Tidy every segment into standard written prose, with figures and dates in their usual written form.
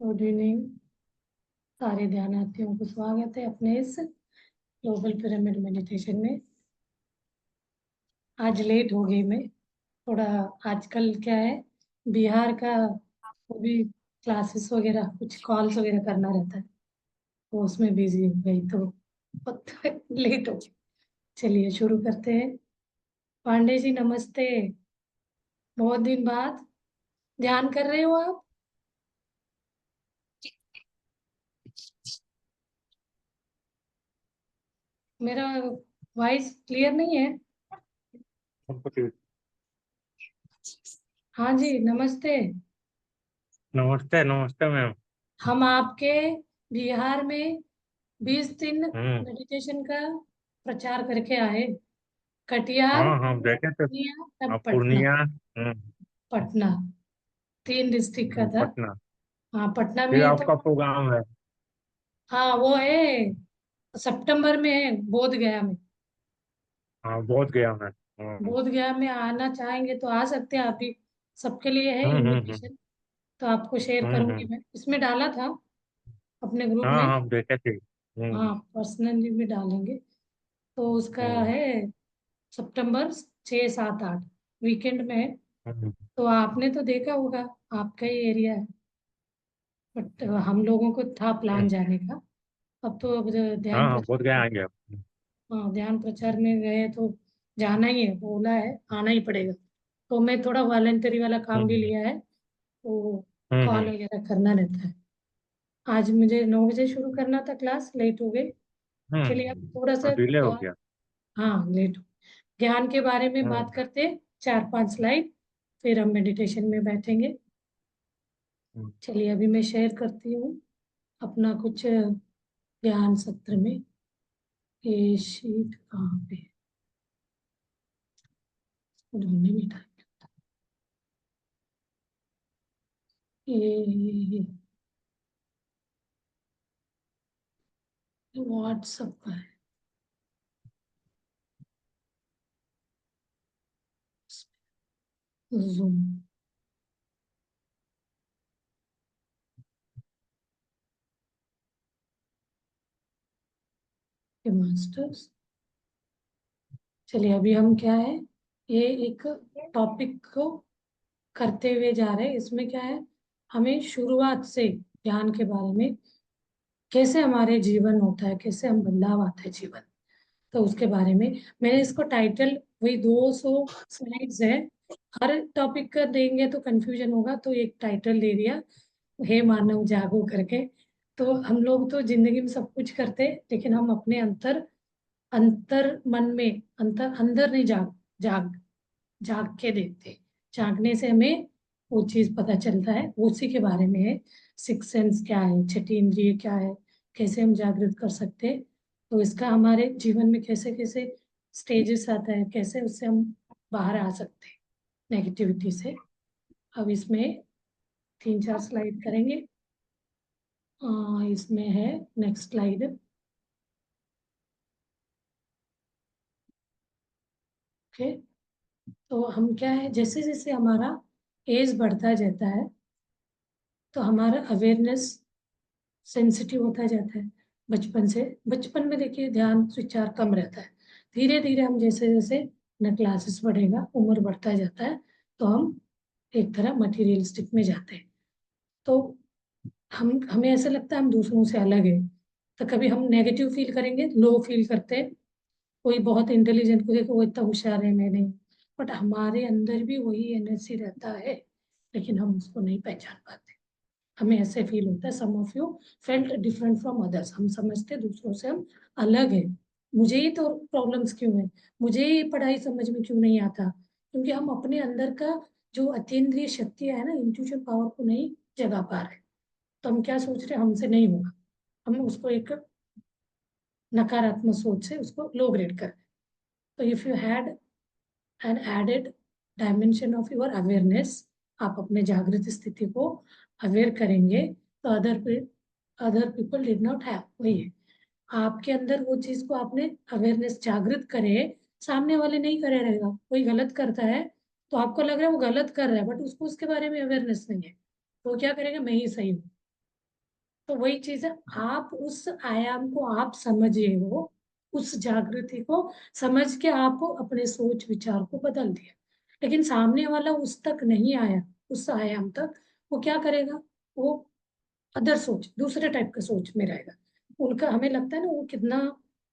Good evening. सारे ध्यानार्थियों को स्वागत है अपने इस ग्लोबल पिरामिड मेडिटेशन में। आज लेट हो गई मैं थोड़ा। आजकल क्या है, बिहार का वो भी क्लासेस वगैरह कुछ कॉल्स वगैरह करना रहता है, तो उसमें बिजी हो गई तो लेट हो गई। चलिए शुरू करते हैं। पांडे जी नमस्ते। बहुत दिन बाद ध्यान कर रहे हो आप? मेरा वॉइस क्लियर नहीं है? हाँ जी नमस्ते। नमस्ते नमस्ते मैम। हम आपके बिहार में 20 दिन हम्म। मेडिटेशन का प्रचार करके आए। कटिहार, हाँ हाँ देखे थे। पूर्णिया, तब आप पटना। पूर्णिया। पटना 3 डिस्ट्रिक्ट का था। पटना। हाँ पटना फिर में तो। आपका प्रोग्राम है। हाँ वो है, सितंबर में है बोध गया में। हाँ बहुत गया मैं। बोध गया में आना चाहेंगे तो आ सकते हैं आप भी। सबके लिए है हम्म। इनविटेशन। तो आपको शेयर करूंगी, हम्म। मैं इसमें डाला था अपने ग्रुप हाँ में। हाँ देखे थे। हाँ पर्सनली भी डालेंगे। तो उसका हम्म। है सितंबर 6, 7, 8 वीकेंड में है। हम्म। तो आपने तो देखा होगा, आपका ही एरिया है। बट हम लोगों को था प्लान हम्म। जाने का। अब हाँ ध्यान हाँ बहुत गया प्रचार। आएंगे आप। हाँ ध्यान प्रचार में गए तो जाना ही है, बोला है आना ही पड़ेगा। तो मैं थोड़ा वॉलंटरी वाला काम भी हम्म। लिया है, तो कॉल हम्म। वगैरह करना रहता है। आज मुझे 9 बजे शुरू करना था, क्लास लेट हो गई। चलिए अब थोड़ा सा डिले हो ध्यान। गया। हाँ लेट हो। ज्ञान के बारे में बात हम्म। करते हैं, 4, 5 स्लाइड, फिर हम मेडिटेशन में बैठेंगे। हम्म। चलिए अभी मैं शेयर करती हूँ अपना कुछ ज्ञान सत्र में। ये शीट कहाँ पे है? ढूंढने में टाइम लगता है। ये व्हाट्सएप का है। जूम के मास्टर्स। चलिए अभी हम क्या है, ये एक टॉपिक को करते हुए जा रहे हैं। इसमें क्या है, हमें शुरुआत से ज्ञान के बारे में, कैसे हमारे जीवन होता है, कैसे हम बदलाव आता है जीवन, तो उसके बारे में। मैंने इसको टाइटल, वही 200 स्लाइड्स है, हर टॉपिक का देंगे तो कंफ्यूजन होगा, तो एक टाइटल दे दिया, हे मानव जागो करके। तो हम लोग तो जिंदगी में सब कुछ करते हैं, लेकिन हम अपने अंतर अंतर मन में, अंतर अंदर नहीं जाग जाग के देखते। जागने से हमें वो चीज पता चलता है, उसी के बारे में है। सिक्स सेंस क्या है, छठी इंद्रिय क्या है, कैसे हम जागृत कर सकते हैं, तो इसका हमारे जीवन में कैसे कैसे स्टेजेस आता है, कैसे उससे हम बाहर आ सकते हैं नेगेटिविटी से। अब इसमें 3, 4 स्लाइड करेंगे। इसमें है नेक्स्ट स्लाइड। ओके। तो हम क्या है, जैसे जैसे हमारा एज बढ़ता जाता है, तो हमारा अवेयरनेस सेंसिटिव होता जाता है। बचपन में देखिए ध्यान विचार कम रहता है। धीरे धीरे हम जैसे जैसे न क्लासेस बढ़ेगा, उम्र बढ़ता जाता है, तो हम एक तरह मटेरियलिस्टिक में जाते हैं। तो हम हमें ऐसा लगता है हम दूसरों से अलग है। तो कभी हम नेगेटिव फील करेंगे, लो फील करते हैं। कोई बहुत इंटेलिजेंट को देखो, वो इतना होशियार है, मैं नहीं। बट हमारे अंदर भी वही एनर्जी रहता है, लेकिन हम उसको नहीं पहचान पाते। हमें ऐसे फील होता है, some of you felt different from others. हम समझते दूसरों से हम अलग है। मुझे ही तो प्रॉब्लम्स क्यों है, मुझे ही पढ़ाई समझ में क्यों नहीं आता, क्योंकि हम अपने अंदर का जो अतीन्द्रिय शक्ति है ना, इंट्यूशन पावर को नहीं जगा पा रहे। तो हम क्या सोच रहे हैं, हमसे नहीं होगा। हम उसको एक नकारात्मक सोच से उसको लो ग्रेड कर। तो if you had an added dimension of your awareness, आप अपने जागृत स्थिति को अवेयर करेंगे, तो other people did not have. वही है, आपके अंदर वो चीज को आपने अवेयरनेस जागृत करे, सामने वाले नहीं करे रहेगा। कोई गलत करता है तो आपको लग रहा है वो गलत कर रहा है, बट उसको उसके बारे में अवेयरनेस नहीं है, तो वो क्या करेगा, मैं ही सही हूँ। तो वही चीज है, आप उस आयाम को आप समझे हो, उस जागृति को समझ के आप अपने सोच विचार को बदल दिया, लेकिन सामने वाला उस तक नहीं आया, उस आयाम तक, वो क्या करेगा, वो अदर सोच, दूसरे टाइप का सोच में रहेगा। उनका हमें लगता है ना वो कितना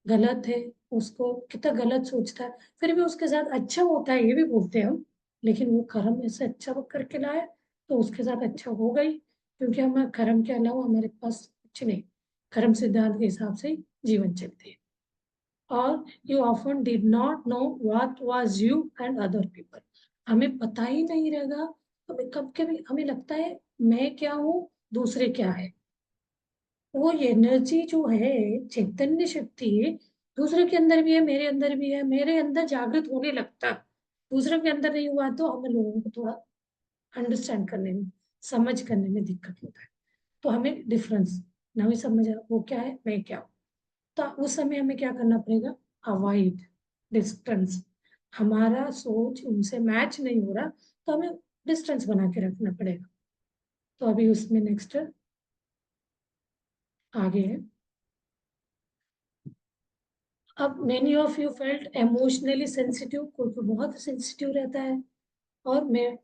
गलत है, उसको कितना गलत सोचता है, फिर भी उसके साथ अच्छा होता है ये भी बोलते हैं हम, लेकिन वो कर्म ऐसे अच्छा वो करके लाया तो उसके साथ अच्छा होगा ही, क्योंकि हम कर्म के अलावा हमारे पास कुछ नहीं, कर्म सिद्धांत के हिसाब से ही जीवन चलती है। और you often did not know what was you and other people, हमें पता ही नहीं रहेगा, तो कब कभी हमें लगता है मैं क्या हूँ, दूसरे क्या है। वो एनर्जी जो है, चैतन्य शक्ति, दूसरे के अंदर भी है, मेरे अंदर भी है, मेरे अंदर जागृत होने लगता, दूसरे के अंदर नहीं हुआ तो हमें लोगों को थोड़ा अंडरस्टैंड करने में, समझ करने में दिक्कत होता है। तो हमें डिफरेंस नहीं समझ वो क्या है, मैं क्या हूँ। तो उस समय हमें क्या करना पड़ेगा, अवॉइड डिस्टेंस, हमारा सोच उनसे मैच नहीं हो रहा तो हमें डिस्टेंस बना के रखना पड़ेगा। तो अभी उसमें नेक्स्ट आगे है, अब many of you felt emotionally sensitive, कोई कोई बहुत सेंसिटिव रहता है, और may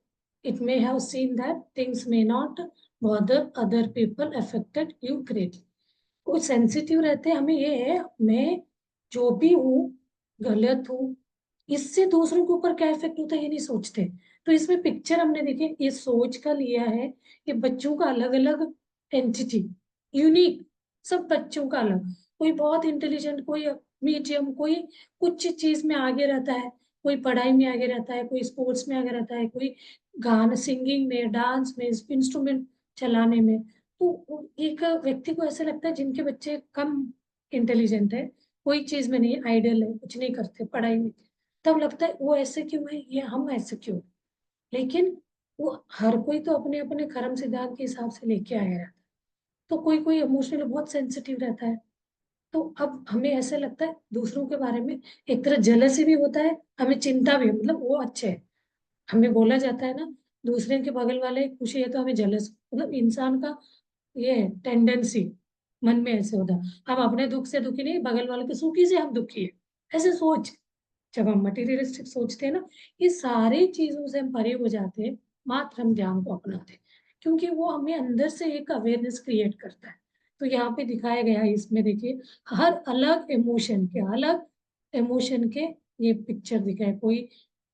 it may have seen that things may not bother other people affected you greatly. कुछ सेंसिटिव रहते हैं, हमें ये है मैं जो भी हूँ गलत हूँ, इससे दूसरों के ऊपर क्या इफेक्ट होता है ये नहीं सोचते। तो इसमें पिक्चर हमने देखी, ये सोच का लिया है, ये बच्चों का अलग अलग एंटिटी, यूनिक, सब बच्चों का अलग, कोई बहुत इंटेलिजेंट, कोई मीडियम, कोई कुछ चीज में आगे रहता है, कोई पढ़ाई में आगे रहता है, कोई स्पोर्ट्स में आगे रहता है, कोई गाना सिंगिंग में, डांस में, इंस्ट्रूमेंट चलाने में। तो एक व्यक्ति को ऐसा लगता है जिनके बच्चे कम इंटेलिजेंट है, कोई चीज में नहीं आइडियल है, कुछ नहीं करते पढ़ाई में, तब लगता है वो ऐसे क्यों है, ये हम ऐसे क्यों। लेकिन वो हर कोई तो अपने अपने कर्म सिद्धांत के हिसाब से लेके आया रहता है। तो कोई कोई इमोशनली बहुत सेंसिटिव रहता है, तो अब हमें ऐसा लगता है दूसरों के बारे में एक तरह जेलसी भी होता है, हमें चिंता भी है, मतलब वो अच्छे है, हमें बोला जाता है ना, दूसरे के बगल वाले खुशी है तो हमें जलस, मतलब इंसान का ये है टेंडेंसी, मन में ऐसे होता है, हम अपने दुख से दुखी नहीं, बगल वाले के सुखी से हम दुखी है, ऐसे सोच। जब हम मटीरियलिस्टिक सोचते हैं ना, ये सारी चीजों से हम परे हो जाते हैं, मात्र हम ध्यान को अपनाते हैं, क्योंकि वो हमें अंदर से एक अवेयरनेस क्रिएट करता है। तो यहाँ पे दिखाया गया है, इसमें देखिए हर अलग इमोशन के ये पिक्चर दिखा है, कोई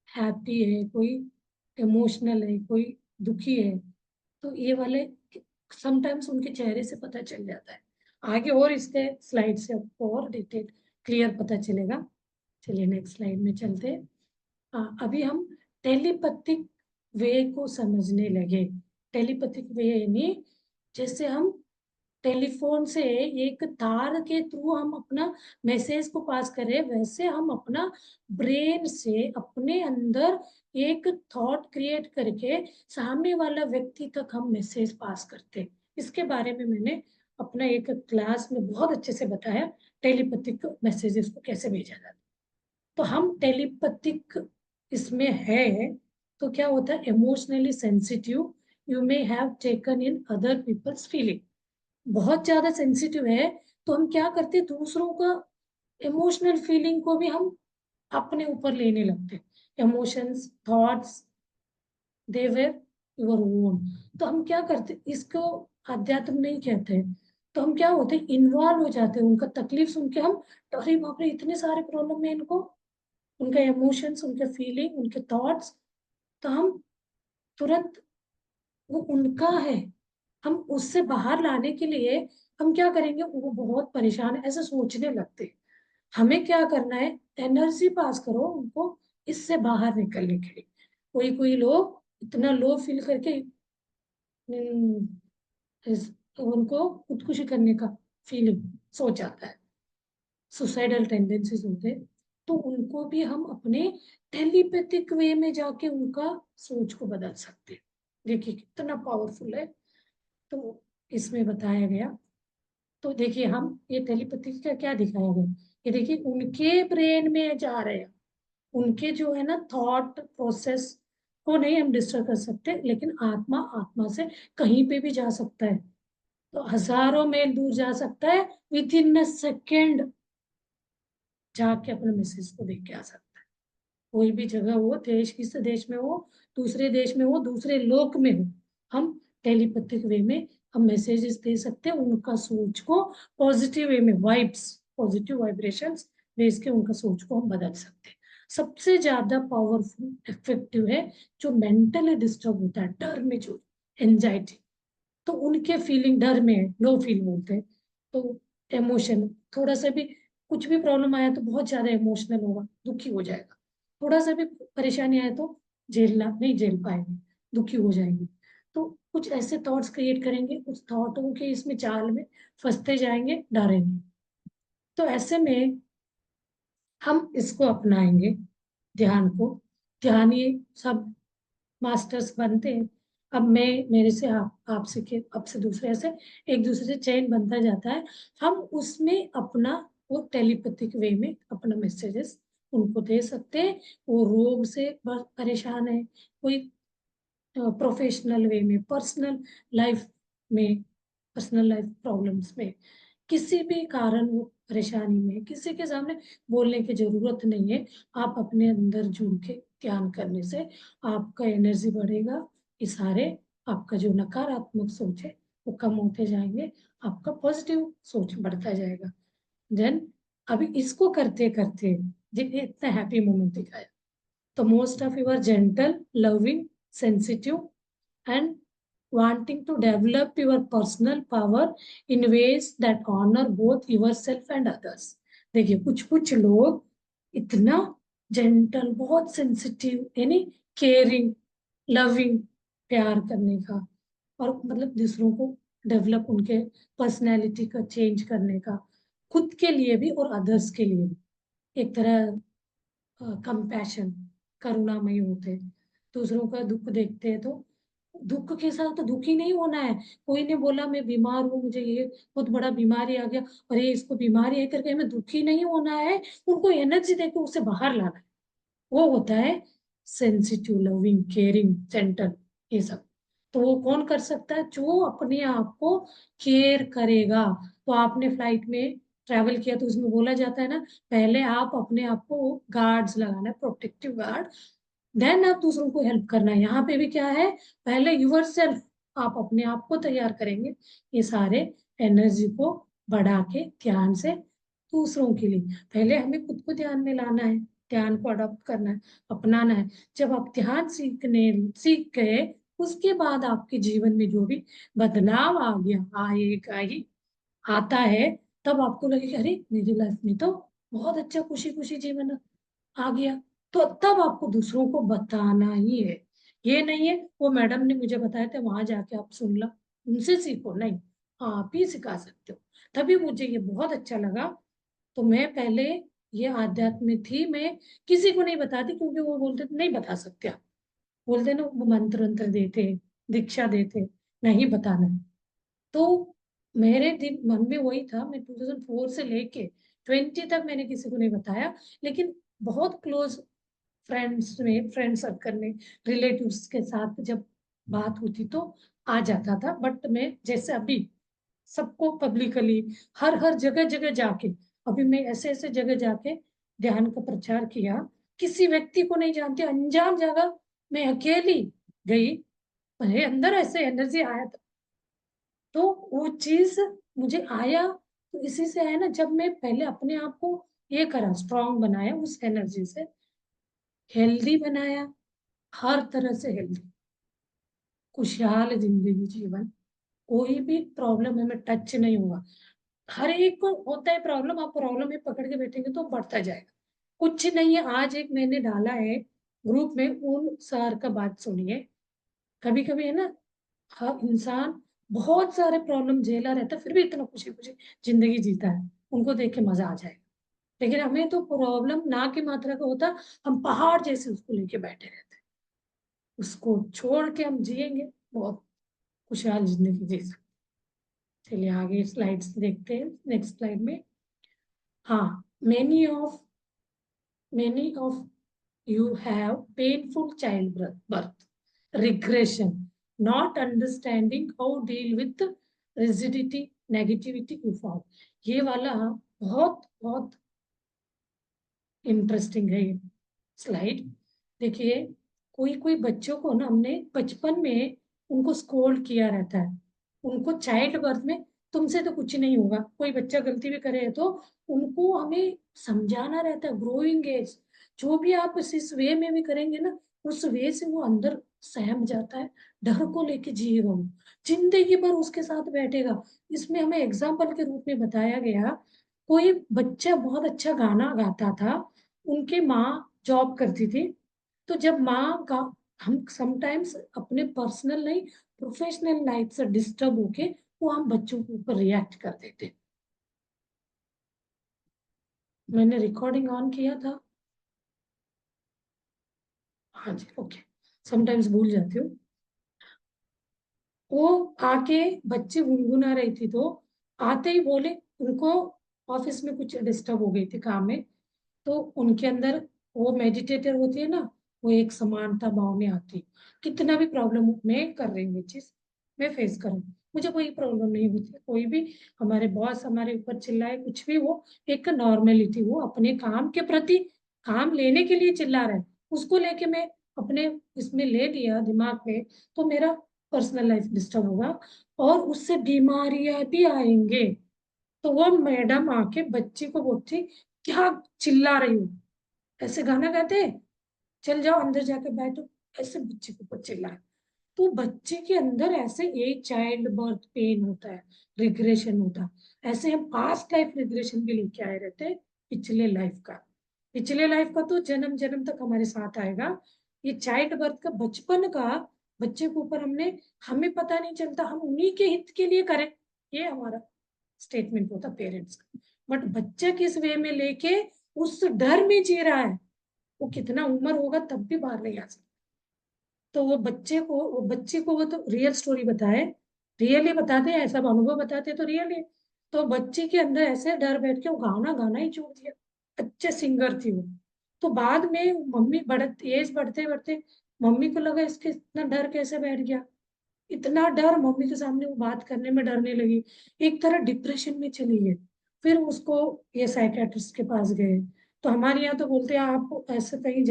हैप्पी है, कोई इमोशनल है, कोई दुखी है, तो ये वाले समटाइम्स उनके चेहरे से पता चल जाता है। आगे और इसके स्लाइड से आपको और डिटेल क्लियर पता चलेगा। चलिए नेक्स्ट स्लाइड में चलते हैं। अभी हम टेलीपैथिक वे को समझने लगे। टेलीपैथिक वे यानी जैसे हम टेलीफोन से एक तार के थ्रू हम अपना मैसेज को पास करें, वैसे हम अपना ब्रेन से अपने अंदर एक थॉट क्रिएट करके सामने वाला व्यक्ति तक हम मैसेज पास करते हैं। इसके बारे में मैंने अपना एक क्लास में बहुत अच्छे से बताया, टेलीपैथिक मैसेजेस को कैसे भेजा जाता है। तो हम टेलीपैथिक इसमें है, तो क्या होता है, emotionally sensitive, you may have taken in other people's feeling, बहुत ज्यादा सेंसिटिव है, तो हम क्या करते हैं, दूसरों का इमोशनल फीलिंग को भी हम अपने ऊपर लेने लगते हैं, emotions thoughts they were your own. तो हम क्या करते हैं, इसको अध्यात्म नहीं कहते हैं, तो हम क्या होते हैं, इन्वॉल्व हो जाते हैं, उनका तकलीफ सुन के हम, अरे बाप रे इतने सारे प्रॉब्लम है इनको, उनका इमोशंस, उनके फीलिंग, उनके थॉट्स, तो हम तुरंत, वो उनका है, हम उससे बाहर लाने के लिए हम क्या करेंगे, वो बहुत परेशान है ऐसे सोचने लगते हैं। हमें क्या करना है, एनर्जी पास करो उनको इससे बाहर निकलने के लिए। कोई कोई लोग इतना लो फील करके हम्म, उनको खुदकुशी करने का फीलिंग सोच आता है, सुसाइडल टेंडेंसीज होते हैं, तो उनको भी हम अपने टेलीपैथिक वे में जाके उनका सोच को बदल सकते हैं। देखिए कितना पावरफुल है। तो इसमें बताया गया, तो देखिए हम ये टेलीपैथी का क्या दिखाया गया, ये देखिए उनके ब्रेन में जा रहे हैं, उनके जो है ना थॉट प्रोसेस को नहीं हम डिस्टर्ब कर सकते, लेकिन आत्मा आत्मा से कहीं पे भी जा सकता है, तो हजारों मील दूर जा सकता है, विद इन अ सेकेंड जाके अपने मैसेज को देख के आ सकता है। कोई भी जगह हो, देश किस देश में हो, दूसरे देश में हो, दूसरे लोक में हो, हम टेलीपैथिक वे में हम मैसेजेस दे सकते हैं। उनका सोच को पॉजिटिव वे में, वाइब्स, पॉजिटिव वाइब्रेशंस भेज के उनका सोच को हम बदल सकते हैं। सबसे ज्यादा पावरफुल इफेक्टिव है जो मेंटली डिस्टर्ब होता है, डर में, जो एंजाइटी, तो उनके फीलिंग डर में है, लो फील बोलते हैं। तो इमोशन, थोड़ा सा भी कुछ भी प्रॉब्लम आया तो बहुत ज्यादा इमोशनल होगा, दुखी हो जाएगा। थोड़ा सा भी परेशानी आए तो झेलना नहीं झेल पाएंगे, दुखी हो जाएंगे। तो कुछ ऐसे थॉट्स क्रिएट करेंगे, उस थॉटों के इसमें जाल में फंसते जाएंगे, डरेंगे। तो ऐसे में हम इसको अपनाएंगे, ध्यान को। ध्यान ये सब मास्टर्स बनते हैं। अब मैं, मेरे से आपसे के आपसे दूसरे, ऐसे एक दूसरे से चेन बनता जाता है। हम उसमें अपना वो टेलीपैथिक वे में अपना मैसेजेस उनको दे सकते हैं। वो रोग से परेशान है, कोई प्रोफेशनल वे में, पर्सनल लाइफ में, पर्सनल लाइफ प्रॉब्लम्स में, किसी भी कारण वो परेशानी में, किसी के सामने बोलने की जरूरत नहीं है। आप अपने अंदर जुड़ के ध्यान करने से आपका एनर्जी बढ़ेगा, ये सारे आपका जो नकारात्मक सोच है वो कम होते जाएंगे, आपका पॉजिटिव सोच बढ़ता जाएगा। देन अभी इसको करते करते जिन्हें इतना हैप्पी मोमेंट दिखाया, तो most of you are gentle, loving, sensitive and wanting to develop your personal power in ways that honor both yourself and others. देखिए कुछ कुछ लोग इतना जेंटल, बहुत सेंसिटिव, यानी केयरिंग, लविंग, प्यार करने का, और मतलब दूसरों को डेवलप, उनके पर्सनैलिटी का चेंज करने का, खुद के लिए भी और अदर्स के लिए भी एक तरह कंपैशन, करुणामय होते हैं। दूसरों का दुख देखते हैं तो दुख के साथ तो दुखी नहीं होना है। कोई ने बोला मैं बीमार हूँ, मुझे ये बहुत बड़ा बीमारी आ गया, अरे इसको बीमारी है करके हमें दुखी नहीं होना है, उनको एनर्जी देकर उसे बाहर लाना है। वो होता है सेंसिटिव, लविंग, केयरिंग, जेंटल, ये सब। तो वो कौन कर सकता है? जो अपने आप को केयर करेगा। तो आपने फ्लाइट में ट्रैवल किया तो उसमें बोला जाता है ना, पहले आप अपने आप को गार्ड्स लगाना है, प्रोटेक्टिव गार्ड, देन आप दूसरों को हेल्प करना है। यहाँ पे भी क्या है, पहले यूर सेल्फ, आप अपने आप को तैयार करेंगे ये सारे एनर्जी को बढ़ा के ध्यान से दूसरों के लिए। पहले हमें खुद को ध्यान में लाना है, ध्यान को अडॉप्ट करना है, अपनाना है। जब आप ध्यान सीख गए, उसके बाद आपके जीवन में जो भी बदलाव आ गया, आएगा ही, आता है, तब आपको लगेगा अरे मेरी लाइफ में तो बहुत अच्छा खुशी खुशी जीवन आ गया। तो तब आपको दूसरों को बताना ही है। ये नहीं है वो मैडम ने मुझे बताया था वहां जाके आप सुन लो, उनसे सीखो, नहीं, आप ही सिखा सकते हो। तभी मुझे ये बहुत अच्छा लगा। तो मैं पहले, ये आध्यात्म में थी, मैं किसी को नहीं बताती क्योंकि वो बोलते थे नहीं बता सकते आप, बोलते ना वो मंत्र वंत्र देते, दीक्षा देते, नहीं बताना। तो मेरे दिन मन में वही था, मैं 2004 से लेके 20 तक मैंने किसी को नहीं बताया। लेकिन बहुत क्लोज फ्रेंड्स में, फ्रेंड सर्कल में, रिलेटिव्स के साथ जब बात होती तो आ जाता था। बट मैं जैसे अभी सबको पब्लिकली हर हर जगह जगह जाके, अभी मैं ऐसे ऐसे जगह जाके ध्यान का प्रचार किया, किसी व्यक्ति को नहीं जानती, अनजान जगह मैं अकेली गई, मेरे अंदर ऐसे एनर्जी आया था। तो वो चीज मुझे आया, तो इसी से आया ना, जब मैं पहले अपने आप को ये करा, स्ट्रांग बनाया, उस एनर्जी से हेल्दी बनाया, हर तरह से हेल्दी, खुशहाल जिंदगी, जीवन, कोई भी प्रॉब्लम हमें टच नहीं हुआ। हर एक को होता है प्रॉब्लम, आप प्रॉब्लम में पकड़ के बैठेंगे तो बढ़ता जाएगा। कुछ नहीं है, आज एक मैंने डाला है ग्रुप में, उन सर का बात सुनिए। कभी कभी है ना, हर इंसान बहुत सारे प्रॉब्लम झेला रहता है फिर भी इतना खुशी खुशी जिंदगी जीता है, उनको देख के मजा आ जाएगा। लेकिन हमें तो प्रॉब्लम ना की मात्रा का होता, हम पहाड़ जैसे उसको लेके बैठे रहते हैं। उसको छोड़ के हम जिएंगे, बहुत खुशहाल जिंदगी जी सकते। चलिए आगे स्लाइड्स देखते हैं, नेक्स्ट स्लाइड में। हाँ, many of you have painful childbirth, regression, not understanding how deal with rigidity, negativity, यूफॉर्म। ये वाला बहुत बहुत इंटरेस्टिंग है ये स्लाइड। देखिए, कोई कोई बच्चों को ना हमने बचपन में उनको स्कोल्ड किया रहता है, उनको चाइल्ड बर्थ में तुमसे तो कुछ नहीं होगा, कोई बच्चा गलती भी करे तो उनको हमें समझाना रहता है। ग्रोइंग एज जो भी आप इस वे में भी करेंगे ना, उस वे से वो अंदर सहम जाता है, डर को लेके जिएगा वो, जिंदगी भर उसके साथ बैठेगा। इसमें हमें एग्जाम्पल के रूप में बताया गया, कोई बच्चा बहुत अच्छा गाना गाता था, उनकी माँ जॉब करती थी, तो जब माँ का, हम समटाइम्स अपने पर्सनल नहीं प्रोफेशनल लाइफ से डिस्टर्ब होके वो हम बच्चों के ऊपर रिएक्ट कर देते। मैंने रिकॉर्डिंग ऑन किया था, हाँ जी, ओके, समटाइम्स भूल जाती हूँ। वो आके बच्चे गुनगुना रही थी, तो आते ही बोले, उनको ऑफिस में कुछ डिस्टर्ब हो गई थी काम में, तो उनके अंदर वो मेडिटेटर होती है ना, वो एक समानता भाव में आती, कितना भी प्रॉब्लम हो, मैं कर रही हूँ ये चीज, मैं फेस करूँ, मुझे कोई प्रॉब्लम नहीं होती। कोई भी हमारे बॉस हमारे ऊपर चिल्लाए कुछ भी हो, एक नॉर्मेलिटी, वो अपने काम के प्रति, काम लेने के लिए चिल्ला रहे हैं, उसको लेके मैं अपने इसमें ले लिया दिमाग में, तो मेरा पर्सनल लाइफ डिस्टर्ब होगा और उससे बीमारियां भी आएंगे। तो वो मैडम आके बच्ची को बोलती, क्या चिल्ला रही हो, ऐसे गाना गाते, चल जाओ अंदर जाके बैठो, ऐसे बच्चे को ऊपर चिल्ला। तो बच्चे के अंदर ऐसे एक चाइल्ड बर्थ पेन होता है, रिग्रेशन होता है, ऐसे हम पास्ट लाइफ रिग्रेशन भी लेके आए रहते हैं, पिछले लाइफ का। पिछले लाइफ का तो जन्म जन्म तक हमारे साथ आएगा, ये चाइल्ड बर्थ का बचपन का बच्चे के ऊपर हमने, हमें पता नहीं चलता, हम उन्हीं के हित के लिए करें, ये हमारा स्टेटमेंट होता पेरेंट्स का। बट बच्चा किस वे में लेके उस डर में जी रहा है, वो कितना उम्र होगा तब भी बाहर नहीं आ सकता। तो वो बच्चे को वो तो रियल स्टोरी बताए, रियली बताते हैं, ऐसा अनुभव बताते तो रियली। तो बच्चे के अंदर ऐसे डर बैठ के वो गाना गाना ही छोड़ दिया, अच्छे सिंगर थी वो। तो बाद में मम्मी बढ़ते एज बढ़ते बढ़ते मम्मी को लगा इसके इतना डर कैसे बैठ गया, इतना डर, मम्मी के सामने वो बात करने में डरने लगी, एक तरह डिप्रेशन में चली गई। फिर उसको ये साइकेट्रिस्ट के पास गए, तो हमारे यहाँ तो बोलते हैं आप ऐसे कहीं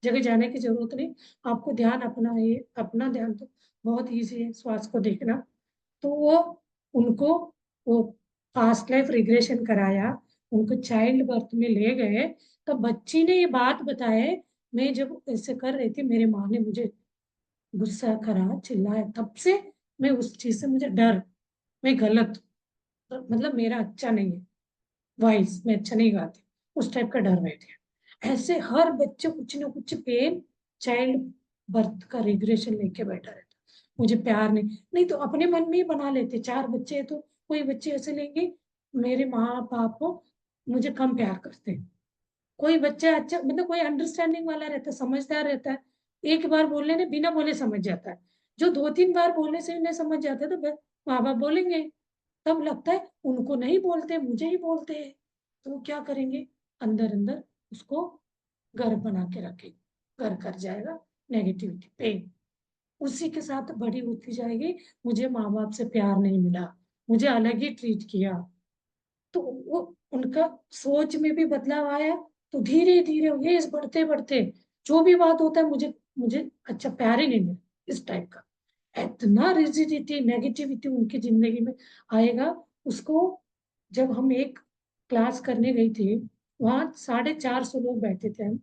जगह जाने की जरूरत नहीं, आपको ध्यान अपना है, अपना ध्यान तो बहुत ईजी है स्वास्थ्य को देखना। तो वो उनको वो पास्ट लाइफ रिग्रेशन कराया, उनको चाइल्ड बर्थ में ले गए, तो बच्ची ने ये बात बताए, मैं जब ऐसे कर रही थी मेरी माँ ने मुझे गुस्सा करा, चिल्लाया, तब से मैं उस चीज से मुझे डर, मैं गलत मतलब मेरा अच्छा नहीं है, वॉइस मैं अच्छा नहीं गाती, उस टाइप का डर बैठ गया। ऐसे हर बच्चे कुछ ना कुछ पेन, चाइल्ड बर्थ का रिग्रेशन लेके बैठा रहता, मुझे प्यार नहीं, नहीं तो अपने मन में ही बना लेते, चार बच्चे हैं तो कोई बच्चे ऐसे लेंगे, मेरे माँ बाप मुझे कम प्यार करते हैं, कोई बच्चा अच्छा मतलब कोई अंडरस्टैंडिंग वाला रहता है, समझदार रहता है, एक बार बोलने ने बिना बोले समझ जाता है, जो दो तीन बार बोलने से उन्हें समझ जाता है, तो माँ बाप बोलेंगे, तब लगता है उनको नहीं बोलते मुझे ही बोलते हैं, तो वो क्या करेंगे, अंदर अंदर उसको घर बना के रखेंगे, घर कर जाएगा, नेगेटिविटी पेन उसी के साथ बड़ी होती जाएगी। मुझे माँ बाप से प्यार नहीं मिला, मुझे अलग ही ट्रीट किया, तो वो उनका सोच में भी बदलाव आया। तो धीरे धीरे एज बढ़ते बढ़ते जो भी बात होता है, मुझे मुझे अच्छा प्यार ही नहीं मिला, इस टाइप का इतना रिजिडिटी नेगेटिविटी उनकी जिंदगी में आएगा। उसको जब हम एक क्लास करने गई थी, वहां 450 लोग बैठे थे, हम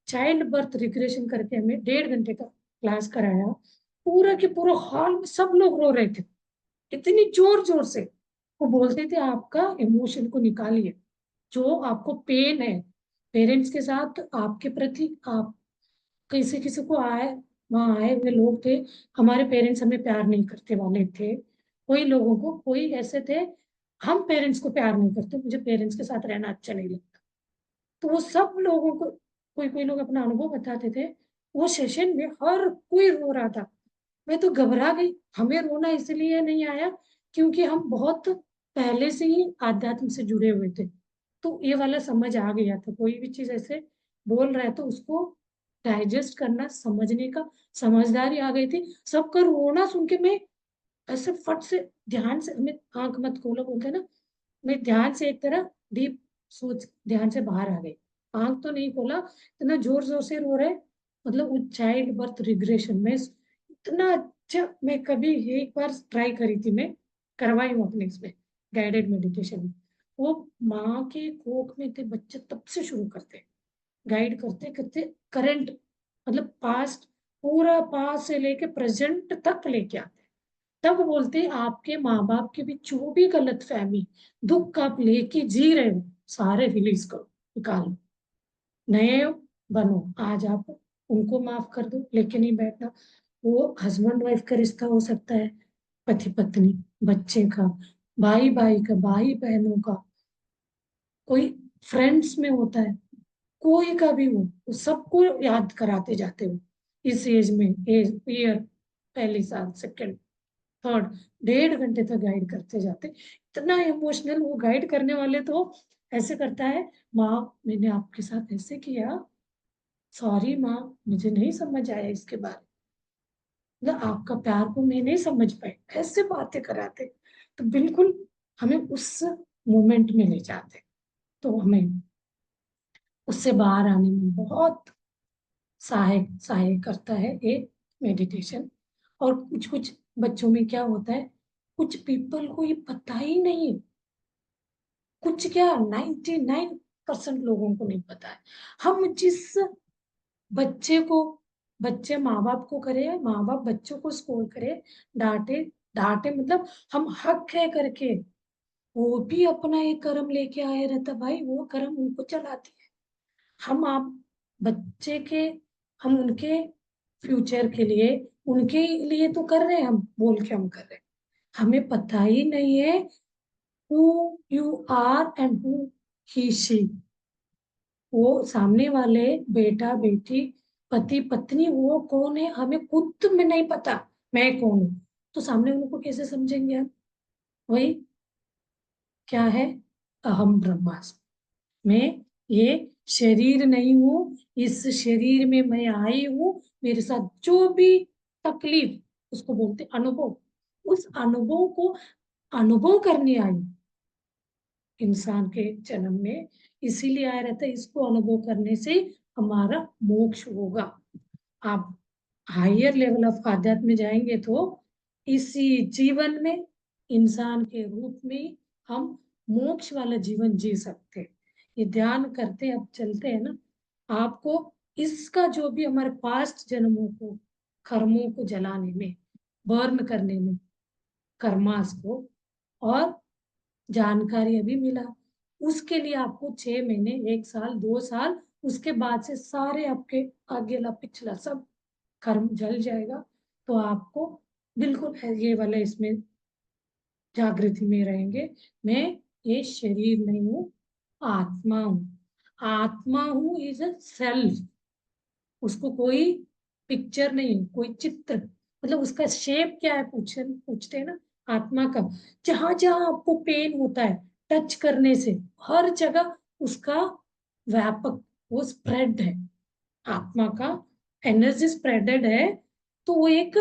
चाइल्ड बर्थ रिग्रेशन करके हमें 1.5 घंटे का क्लास कराया, पूरा के पूरा हॉल में सब लोग रो रहे थे, इतनी जोर जोर से। वो बोलते थे आपका इमोशन को निकालिए, जो आपको पेन है पेरेंट्स के साथ आपके प्रति, आप किसी किसी को आए, वहाँ आए हुए लोग थे, हमारे पेरेंट्स हमें प्यार नहीं करते वाले थे, कोई लोगों को कोई ऐसे थे, हम पेरेंट्स को प्यार नहीं करते, मुझे पेरेंट्स के साथ रहना अच्छा नहीं लगता। तो वो सब लोगों को, कोई कोई लोग अपना अनुभव बताते थे, वो सेशन में हर कोई रो रहा था, मैं तो घबरा गई। हमें रोना इसलिए नहीं आया क्योंकि हम बहुत पहले से ही आध्यात्म से जुड़े हुए थे, तो ये वाला समझ आ गया था, कोई भी चीज ऐसे बोल रहा है तो उसको डाइजेस्ट करना समझने का समझदारी आ गई थी। सबका रोना सुन के मैं ऐसे फट से ध्यान से, हमें आंख मत खोलो बोलते हैं ना, मैं ध्यान से एक तरह डीप सोच ध्यान से बाहर आ गई, आंख तो नहीं खोला, इतना जोर जोर से रो रहे, मतलब वो चाइल्ड बर्थ रिग्रेशन में इतना अच्छा। मैं कभी एक बार ट्राई करी थी, मैं करवाई हूँ अपने इसमें गाइडेड मेडिटेशन में। वो माँ के कोख में थे बच्चे तब से शुरू करते, गाइड करते करते करंट, मतलब पास्ट, पूरा पास्ट से लेके प्रेजेंट तक लेके आते, तब बोलते आपके माँ बाप के भी जो भी गलत फहमी दुख आप लेके जी रहे हो, सारे रिलीज करो, निकालो, नए बनो। आज आप उनको माफ कर दो, लेके नहीं बैठना। वो हस्बैंड वाइफ का रिश्ता हो सकता है, पति पत्नी, बच्चे का, भाई भाई का, भाई बहनों का, कोई फ्रेंड्स में होता है, कोई का भी हो, वो सबको याद कराते जाते हो इस एज में, एज ईयर, पहली साल, सेकंड, थर्ड, 1.5 घंटे तक गाइड करते जाते। इतना इमोशनल वो गाइड करने वाले तो ऐसे करता है, माँ मैंने आपके साथ ऐसे किया, सॉरी माँ, मुझे नहीं समझ आया इसके बारे में, मतलब आपका प्यार को मैं नहीं समझ पाई, ऐसे बातें कराते। तो बिल्कुल हमें उस मोमेंट में ले जाते, तो हमें उससे बाहर आने में बहुत सहायक सहायक करता है ये मेडिटेशन। और कुछ कुछ बच्चों में क्या होता है, कुछ पीपल को ये पता ही नहीं है, कुछ क्या 99% लोगों को नहीं पता है। हम जिस बच्चे को, बच्चे माँ बाप को करे, माँ बाप बच्चों को स्कूल करे, डांटे, डांटे मतलब हम हक है करके, वो भी अपना एक कर्म लेके आए रहता भाई, वो कर्म उनको चलाती है। हम आप बच्चे के, हम उनके फ्यूचर के लिए, उनके लिए तो कर रहे हैं, हम बोल के हम कर रहे हैं, हमें पता ही नहीं है who you are and who he she. वो सामने वाले बेटा बेटी, पति पत्नी, वो कौन है हमें खुद में नहीं पता, मैं कौन हूँ, तो सामने उनको कैसे समझेंगे हम। वही क्या है, अहम ब्रह्मास्मि, मैं ये शरीर नहीं हूँ, इस शरीर में मैं आई हूँ, मेरे साथ जो भी तकलीफ, उसको बोलते अनुभव, उस अनुभव को अनुभव करने आई हूँ इंसान के जन्म में, इसीलिए आया रहता है, इसको अनुभव करने से हमारा मोक्ष होगा। आप हायर लेवल ऑफ आध्यात्म में जाएंगे तो इसी जीवन में, इंसान के रूप में हम मोक्ष वाला जीवन जी सकते हैं। ये ध्यान करते अब चलते हैं ना, आपको इसका जो भी हमारे पास्ट जन्मों को, कर्मों को जलाने में, बर्न करने में, कर्मास को, और जानकारी अभी मिला, उसके लिए आपको 6 महीने, 1 साल, 2 साल, उसके बाद से सारे आपके आगे पिछला सब कर्म जल जाएगा। तो आपको बिल्कुल ये वाला इसमें जागृति में रहेंगे, मैं ये शरीर नहीं हूँ, आत्मा हूँ, आत्मा हूँ इज अ सेल्फ, उसको कोई पिक्चर नहीं, कोई चित्र, मतलब उसका शेप क्या है पूछते हैं ना आत्मा का, जहां जहां आपको पेन होता है टच करने से, हर जगह उसका व्यापक वो स्प्रेड है, आत्मा का एनर्जी स्प्रेडेड है। तो वो एक,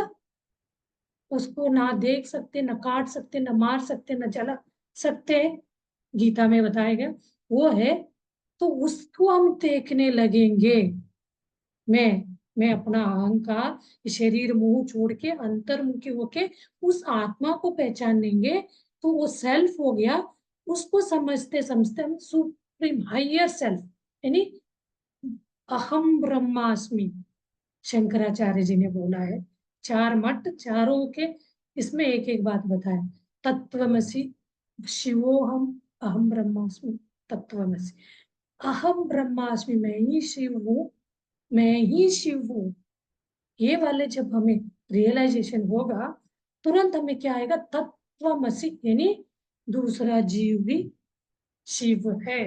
उसको ना देख सकते, ना काट सकते, ना मार सकते, ना जला सकते, गीता में बताया गया वो है। तो उसको हम देखने लगेंगे, मैं अपना अहंकार, शरीर मुंह छोड़ के अंतर्मुखी होके उस आत्मा को पहचानेंगे, तो वो सेल्फ हो गया। उसको समझते समझते हम सुप्रीम हायर सेल्फ, यानी अहम ब्रह्मास्मि, शंकराचार्य जी ने बोला है। 4 मठ, चारों के इसमें एक एक बात बताए, तत्वमसि शिवोहम, अहम ब्रह्मास्मि, तत्वमसि, अहम ब्रह्मास्मि, मैं ही शिव हूँ, मैं ही शिव हूँ। ये वाले जब हमें रियलाइजेशन होगा, तुरंत हमें क्या आएगा, तत्वमसि, यानी दूसरा जीव भी शिव है।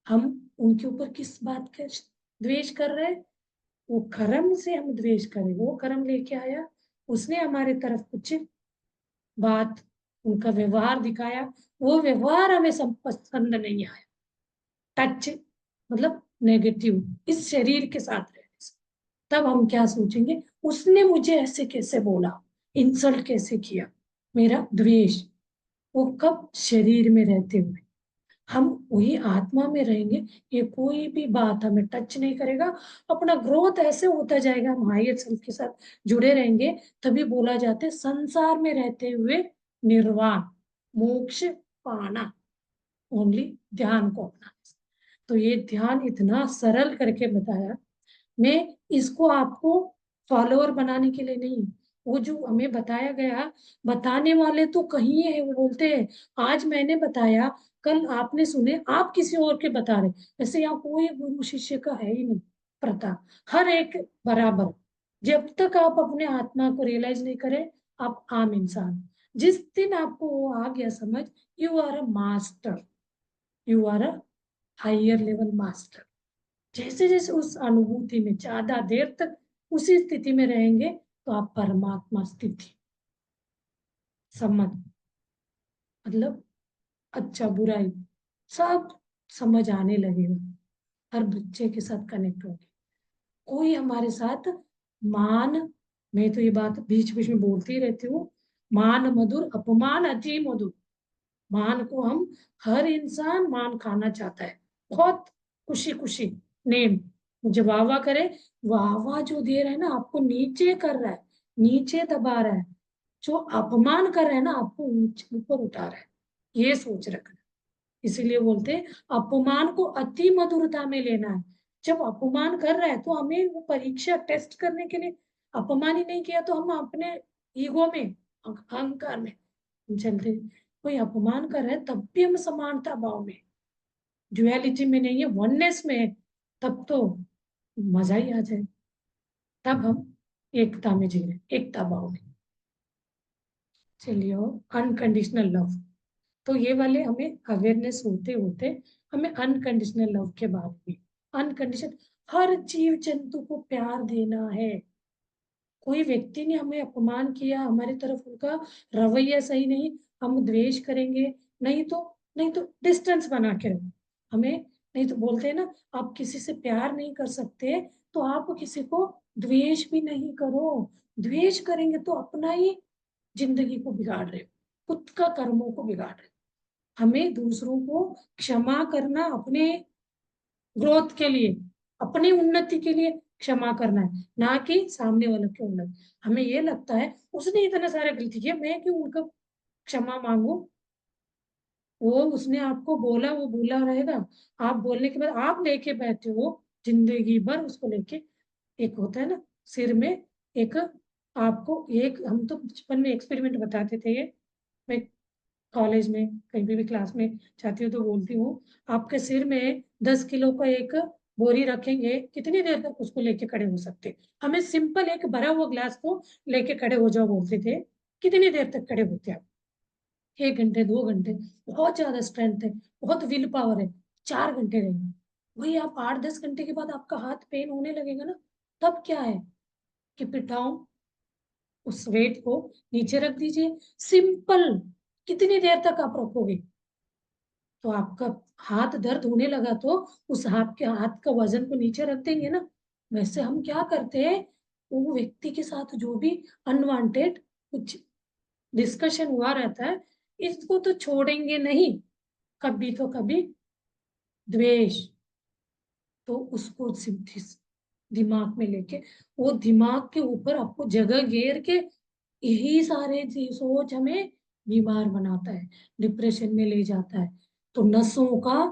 हम उनके ऊपर किस बात का द्वेष कर रहे हैं, वो कर्म से हम द्वेष करें, वो कर्म लेके आया, उसने हमारे तरफ कुछ बात, उनका व्यवहार दिखाया, वो व्यवहार हमें पसंद नहीं आया, टच मतलब नेगेटिव, इस शरीर के साथ रहने से, तब हम क्या सोचेंगे, उसने मुझे ऐसे कैसे बोला, इंसल्ट कैसे किया, मेरा द्वेष, वो कब? शरीर में रहते हुए। हम वही आत्मा में रहेंगे, ये कोई भी बात हमें टच नहीं करेगा। अपना ग्रोथ ऐसे होता जाएगा, हम हायर सेल्फ के साथ जुड़े रहेंगे। तभी बोला जाता है संसार में रहते हुए निर्वाण मोक्ष पाना, ओनली ध्यान को अपनाने से। तो ये ध्यान इतना सरल करके बताया। मैं इसको आपको फॉलोअर बनाने के लिए नहीं, वो जो हमें बताया गया, बताने वाले तो कहीं है। वो बोलते हैं आज मैंने बताया, कल आपने सुने, आप किसी और के बता रहे। ऐसे यहाँ कोई गुरु शिष्य का है ही नहीं प्रथा, हर एक बराबर। जब तक आप अपने आत्मा को रियलाइज नहीं करें, आप आम इंसान। जिस दिन आपको वो आ गया समझ, you are a master, you are a higher level master. जैसे जैसे उस अनुभूति में ज्यादा देर तक उसी स्थिति में रहेंगे, तो आप परमात्मा स्थिति समझ, मतलब अच्छा बुराई सब समझ आने लगेगा। हर बच्चे के साथ कनेक्ट होंगे। कोई हमारे साथ मान, मैं तो ये बात बीच बीच में बोलती ही रहती हूँ, मान मधुर अपमान अति मधुर। मान को हम, हर इंसान मान खाना चाहता है, बहुत खुशी खुशी नेम, मुझे वाह वाह करे। वाह वाह जो दे रहा है ना, आपको नीचे कर रहा है, नीचे दबा रहा है। जो अपमान कर रहा है ना, आपको ऊपर उठा रहा है। ये सोच रखना। इसीलिए बोलते हैं अपमान को अति मधुरता में लेना है। जब अपमान कर रहा है तो हमें वो परीक्षा टेस्ट करने के लिए, अपमान ही नहीं किया तो हम अपने ईगो में, अहंकार में चलते। कोई अपमान कर रहा है तब भी हम समानता भाव में, ड्युअलिटी में नहीं है, वननेस में है, तब तो मजा ही आ जाए। तब हम एकता में जी रहे, एकता भाव में। चलिए, अनकंडीशनल लव, तो ये वाले हमें अवेयरनेस होते होते हमें अनकंडीशनल लव के बारे में, अनकंडीशन, हर जीव जंतु को प्यार देना है। कोई व्यक्ति ने हमें अपमान किया, हमारी तरफ उनका रवैया सही नहीं, हम द्वेष करेंगे। नहीं तो, नहीं तो डिस्टेंस बना के रखो हमें। नहीं तो बोलते हैं ना, आप किसी से प्यार नहीं कर सकते तो आप किसी को द्वेष भी नहीं करो। द्वेष करेंगे तो अपना ही जिंदगी को बिगाड़ रहे हो, खुद का कर्मों को बिगाड़ रहे हो। हमें दूसरों को क्षमा करना, अपने ग्रोथ के लिए, अपनी उन्नति के लिए क्षमा करना है, ना कि सामने वाले की उन्नति। हमें ये लगता है उसने इतना सारा गलती किया, मैं क्यों उनका क्षमा मांगू। वो उसने आपको बोला, वो भूला रहेगा। आप बोलने के बाद आप लेके बैठे हो जिंदगी भर उसको लेके। एक होता है ना सिर में एक, आपको एक, हम तो बचपन में एक्सपेरिमेंट बताते थे ये, मैं कॉलेज में कहीं भी क्लास में जाती हूँ तो बोलती हूँ, आपके सिर में 10 किलो का एक बोरी रखेंगे, कितनी देर तक उसको लेके खड़े हो सकते? हमें सिंपल एक भरा हुआ ग्लास को लेके खड़े हो जाओ बोलते थे, कितनी देर तक खड़े होते आप? 1 घंटे, 2 घंटे, बहुत ज्यादा स्ट्रेंथ है, बहुत विल पावर है, 4 घंटे रहेंगे। वही आप 8-10 घंटे के बाद आपका हाथ पेन होने लगेगा ना, तब क्या है कि पिटाओ, उस वेट को नीचे रख दीजिए, सिंपल। कितनी देर तक आप रखोगे? तो आपका हाथ दर्द होने लगा तो उस हाथ का वजन को नीचे रख देंगे ना। वैसे हम क्या करते हैं, वो व्यक्ति के साथ जो भी अनवांटेड कुछ डिस्कशन हुआ रहता है, इसको तो छोड़ेंगे नहीं, कभी तो कभी द्वेष, तो उसको दिमाग में लेके, वो दिमाग के ऊपर आपको जगह घेर के, यही सारे सोच हमें बीमार बनाता है, डिप्रेशन में ले जाता है। तो नसों का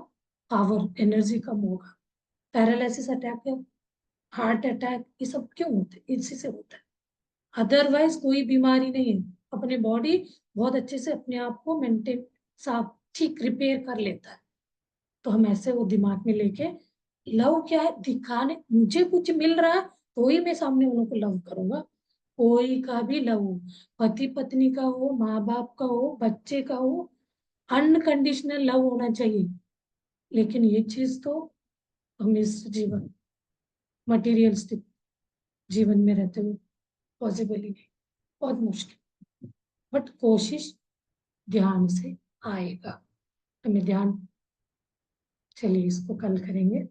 पावर, एनर्जी कम होगा, पैरालिसिस अटैक, हार्ट अटैक, ये सब क्यों होते हैं? इसी से होता है। अदरवाइज कोई बीमारी नहीं है। अपने बॉडी बहुत अच्छे से अपने आप को मेंटेन, साफ, ठीक रिपेयर कर लेता है। तो हम ऐसे वो दिमाग में लेके, लव क्या है? दिखाने, मुझे कुछ मिल रहा है तो ही मैं सामने वालों को लव करूंगा। कोई का भी लव हो, पति पत्नी का हो, माँ बाप का हो, बच्चे का हो, अनकंडीशनल लव होना चाहिए। लेकिन ये चीज तो हम इस जीवन, मटेरियलिस्टिक जीवन में रहते हुए पॉसिबल ही नहीं, बहुत मुश्किल। बट कोशिश ध्यान से आएगा, हमें ध्यान। चलिए इसको कल करेंगे,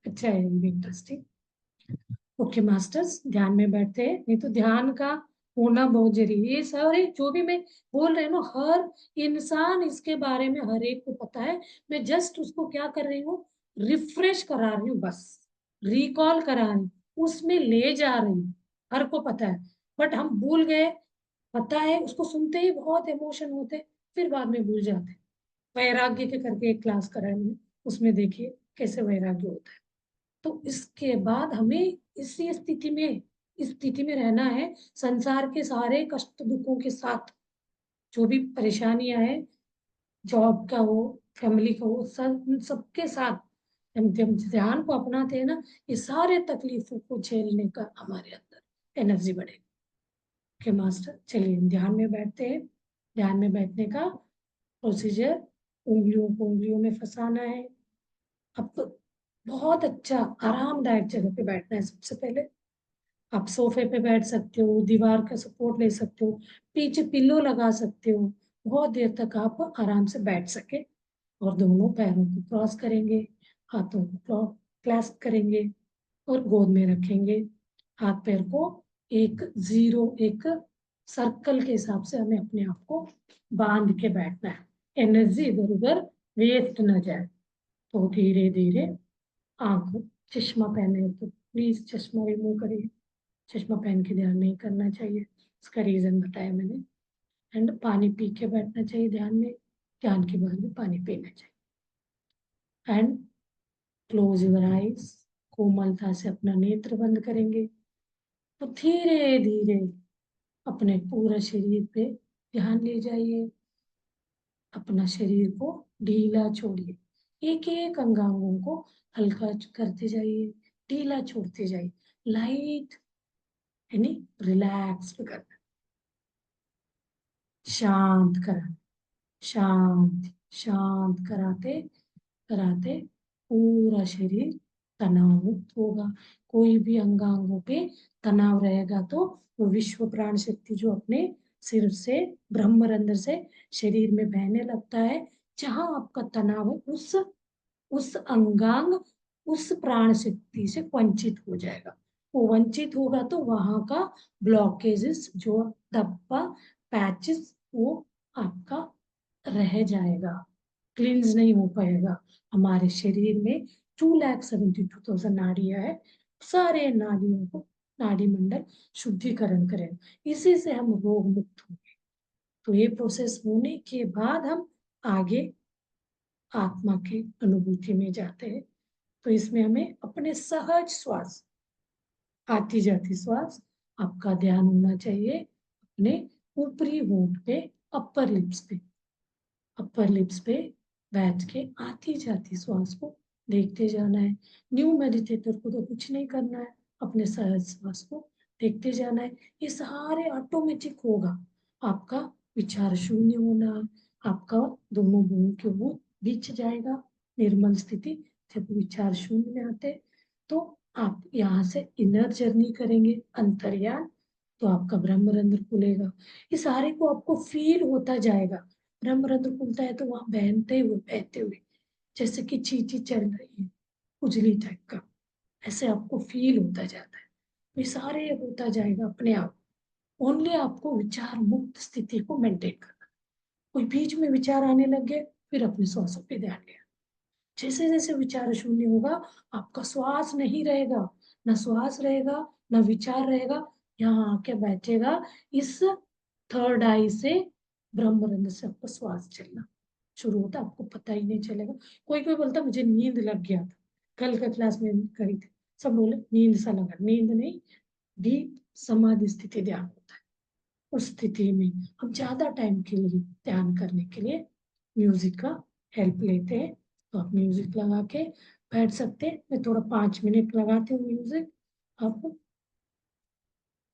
अच्छा है, ये भी इंटरेस्टिंग। ओके मास्टर्स, ध्यान में बैठते हैं, नहीं तो ध्यान का होना बहुत जरूरी है। ये सारे जो भी मैं बोल रही हूँ ना, हर इंसान इसके बारे में हर एक को पता है। मैं जस्ट उसको क्या कर रही हूँ, रिफ्रेश करा रही हूँ बस, रिकॉल करा रही हूँ, उसमें ले जा रही हूँ। हर को पता है, बट हम भूल गए। पता है, उसको सुनते ही बहुत इमोशन होते, फिर बाद में भूल जाते। वैराग्य के करके एक क्लास करा है मैंने, उसमें देखिए कैसे वैराग्य होता है। तो इसके बाद हमें इसी स्थिति में, इस स्थिति में रहना है, संसार के सारे कष्ट दुखों के साथ। जो भी परेशानियां हैं, जॉब का हो, फैमिली का हो, सब उन सबके साथ हम जब ध्यान को अपनाते हैं ना, ये सारे तकलीफों को झेलने का हमारे अंदर एनर्जी बढ़ेगी। ओके मास्टर, चलिए हम ध्यान में बैठते हैं। ध्यान में बैठने का प्रोसीजर, उंगलियों को उंगलियों में फंसाना है। अब तो बहुत अच्छा आरामदायक जगह पे बैठना है। सबसे पहले आप सोफे पे बैठ सकते हो, दीवार का सपोर्ट ले सकते हो, पीछे पिल्लो लगा सकते हो। बहुत देर तक आप आराम से बैठ सके। और दोनों पैरों को क्रॉस करेंगे, हाथों को क्लैस्प करेंगे और गोद में रखेंगे। हाथ पैर को एक जीरो, एक सर्कल के हिसाब से हमें अपने आप को बांध के बैठना है। एनर्जी इधर उधर वेस्ट न जाए। तो धीरे धीरे आंखों, चश्मा पहने तो प्लीज चश्मा रिमूव करिए। चश्मा पहन के ध्यान नहीं करना चाहिए, उसका रीजन बताया मैंने। एंड पानी पी के बैठना चाहिए ध्यान में। ध्यान के बाद में पानी पीना चाहिए। एंड क्लोज योर आईज, कोमलता से अपना नेत्र बंद करेंगे। तो धीरे धीरे अपने पूरा शरीर पे ध्यान ले जाइए। अपना शरीर को ढीला छोड़िए, एक एक अंगांगों को हल्का करते जाइए, ढीला छोड़ते जाइए। लाइट यानी रिलैक्स करना, शांत कराना, शांत शांत कराते कराते पूरा शरीर तनाव मुक्त होगा। कोई भी अंगांगों पे तनाव रहेगा तो वो विश्व प्राण शक्ति जो अपने सिर से, ब्रह्मरंध्र से शरीर में बहने लगता है। जहां आपका तनाव है, उस अंगांग उस प्राण शक्ति से वंचित हो जाएगा। वो वंचित होगा तो वहां का ब्लॉकेजेस, जो धब्बा, पैचेस, वो आपका रह जाएगा, क्लींस नहीं हो पाएगा। हमारे शरीर में 2,72,000 नाड़ियां है। सारे नाड़ियों को, नाड़ी मंडल शुद्धिकरण करें, इसी से हम रोग मुक्त होंगे। तो ये प्रोसेस होने के बाद हम आगे आत्मा की अनुभूति में जाते हैं। तो इसमें हमें अपने सहज श्वास, आती जाती श्वास, आपका ध्यान होना चाहिए अपने ऊपरी होंठ पे, अपर लिप्स पे। अपर लिप्स पे बैठ के आती जाती श्वास को देखते जाना है। न्यू मेडिटेटर को तो कुछ नहीं करना है, अपने सहज श्वास को देखते जाना है। ये सारे ऑटोमेटिक होगा। आपका विचार शून्य होना, आपका दोनों भूमि के वो बीच जाएगा, निर्मल स्थिति। जब विचार शून्य में आते तो आप यहाँ से इनर जर्नी करेंगे, अंतर्यान। तो आपका ब्रह्मरंध्र खुलेगा। ये सारे को आपको फील होता जाएगा। ब्रह्मरंध्र खुलता है तो वहां बहते हुए जैसे कि चींटी चल रही है, उजली टाइप का, ऐसे आपको फील होता जाता है। ये सारे होता जाएगा अपने आप। ओनली आपको विचार मुक्त स्थिति को मेंटेन करना। कोई बीच में विचार आने लग गए, फिर अपने श्वासों पे ध्यान दिया। जैसे जैसे विचार शून्य होगा, आपका श्वास नहीं रहेगा, ना श्वास रहेगा ना विचार रहेगा। यहाँ आके बैठेगा इस थर्ड आई से, ब्रह्मरंध्र से आपका श्वास चलना शुरू होता, आपको पता ही नहीं चलेगा। कोई कोई बोलता मुझे नींद लग गया था, कल का क्लास में करी थी, सब बोले नींद सा लगा। नींद नहीं, डीप समाधि स्थिति ध्यान होता है। उस स्थिति में हम ज्यादा टाइम के लिए ध्यान करने के लिए म्यूजिक का हेल्प लेते हैं। तो आप म्यूजिक लगा के बैठ सकते हैं। मैं थोड़ा 5 मिनट लगाती हूँ म्यूजिक, आप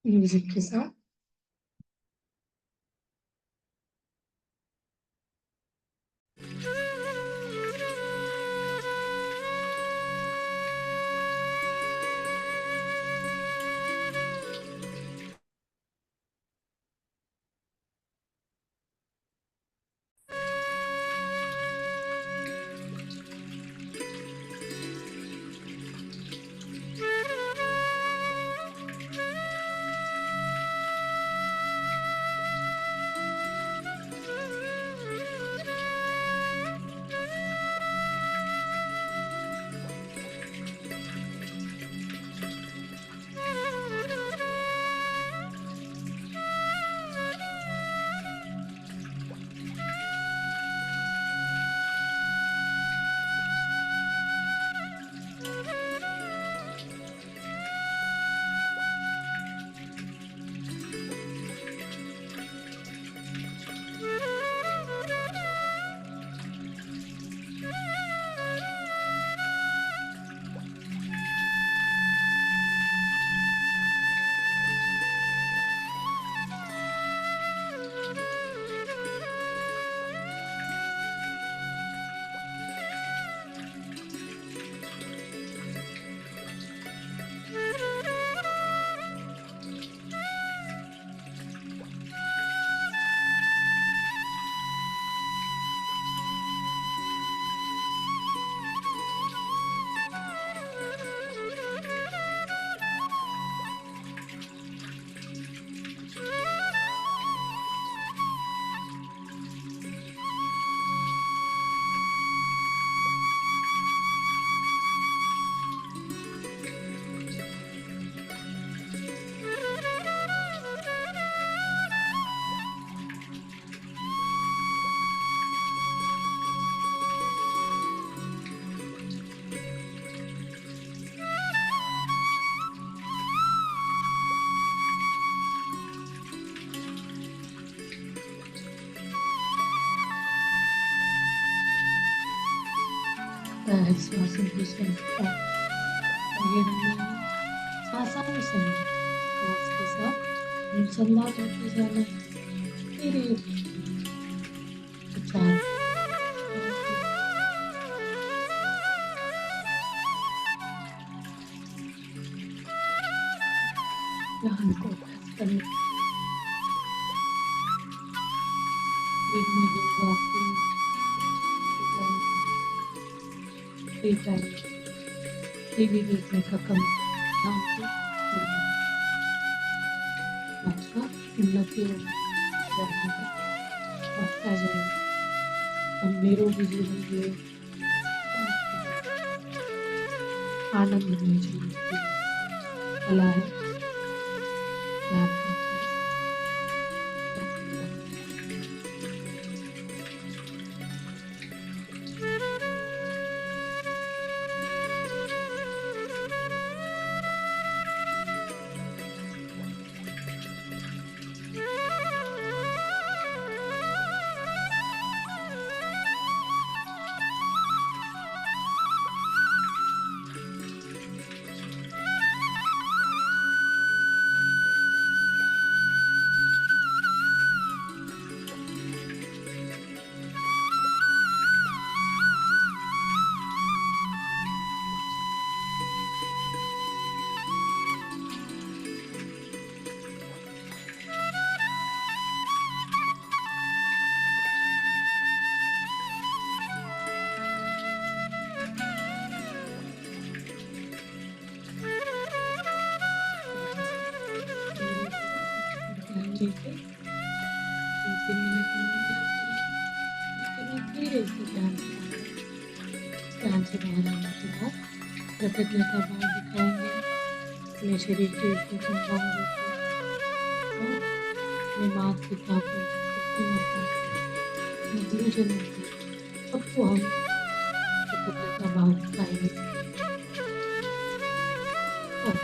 म्यूजिक के साथ। श्वास दूसरे आगे रखना है आसानी से श्वास के साथ अनुसंधान होते जाना धीरे विचार ध्यान को अभ्यास करना फ्री टाइम टीवी देखने का कम ध्यान को आज का उन्नति बढ़ता जाए हम निरोगी जीवन जिए आनंदमय जीवन जिए कला है मैं आपका लेके 2-3 मिनट में धीरे से ध्यान से बाहर आने के बाद कृतज्ञता भाव दिखाएंगे अपने शरीर के ऊपर और अपने माता पिता को अपनी माता अपने गुरुजनों को सबको हम कृतज्ञता भाव दिखाएंगे और